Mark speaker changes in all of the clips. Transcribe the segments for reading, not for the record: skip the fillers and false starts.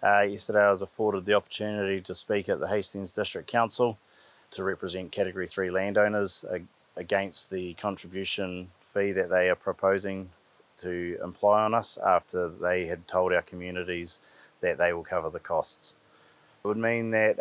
Speaker 1: Yesterday I was afforded the opportunity to speak at the Hastings District Council to represent Category 3 landowners against the contribution fee that they are proposing to imply on us after they had told our communities that they will cover the costs. It would mean that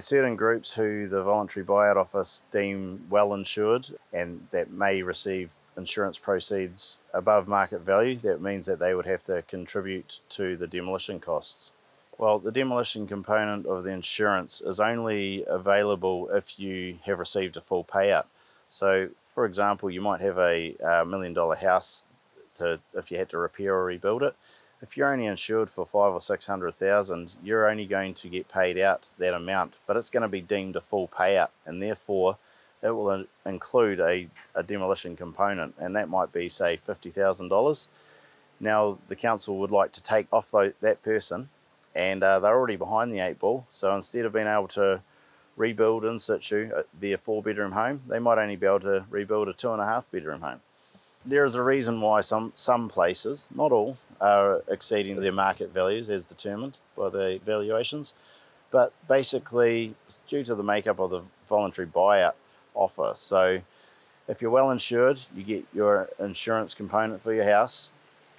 Speaker 1: certain groups who the voluntary buyout office deem well insured and that may receive insurance proceeds above market value, that means that they would have to contribute to the demolition costs. Well, the demolition component of the insurance is only available if you have received a full payout. So, for example, you might have a $1 million house if you had to repair or rebuild it. If you're only insured for $500,000 or $600,000, you're only going to get paid out that amount, but it's going to be deemed a full payout, and therefore it will include a demolition component, and that might be, say, $50,000. Now, the council would like to take off that person, and they're already behind the 8 ball, so instead of being able to rebuild in situ their 4-bedroom home, they might only be able to rebuild a 2.5-bedroom home. There is a reason why some places, not all, are exceeding their market values as determined by the valuations, but basically it's due to the makeup of the voluntary buyout offer. So if you're well insured, you get your insurance component for your house.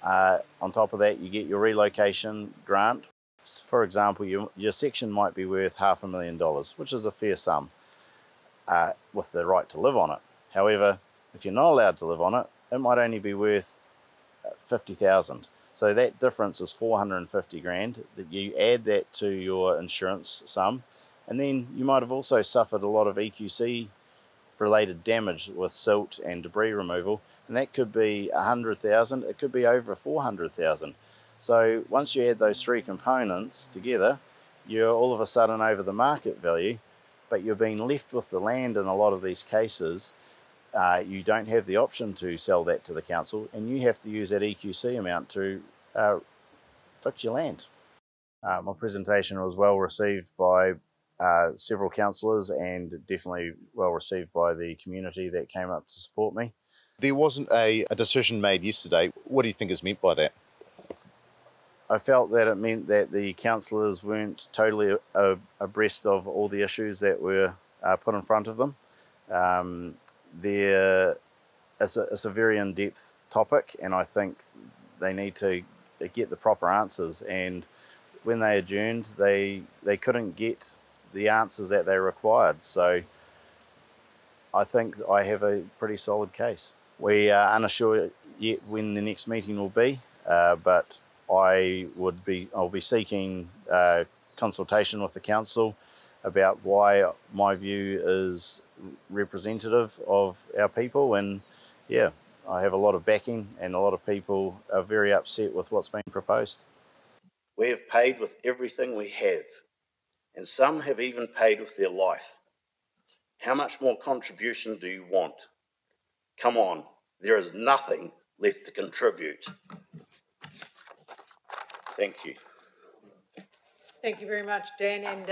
Speaker 1: On top of that, you get your relocation grant. For example, your section might be worth $500,000, which is a fair sum, with the right to live on it. However, if you're not allowed to live on it, it might only be worth $50,000. So that difference is $450,000. That you add that to your insurance sum, and then you might have also suffered a lot of EQC related damage with silt and debris removal, and that could be $100,000. It could be over $400,000. So once you add those 3 components together, you're all of a sudden over the market value, but you're being left with the land in a lot of these cases. You don't have the option to sell that to the council, and you have to use that EQC amount to fix your land. My presentation was well received by several councillors and definitely well received by the community that came up to support me.
Speaker 2: There wasn't a decision made yesterday. What do you think is meant by that?
Speaker 1: I felt that it meant that the councillors weren't totally abreast of all the issues that were put in front of them. It's a very in-depth topic, and I think they need to get the proper answers, and when they adjourned they couldn't get the answers that they required. So I think I have a pretty solid case. We are unsure yet when the next meeting will be, but I'll be seeking consultation with the council about why my view is representative of our people, and yeah, I have a lot of backing, and a lot of people are very upset with what's being proposed. We have paid with everything we have, and some have even paid with their life. How much more contribution do you want? Come on, there is nothing left to contribute. Thank you.
Speaker 3: Thank you very much, Dan. And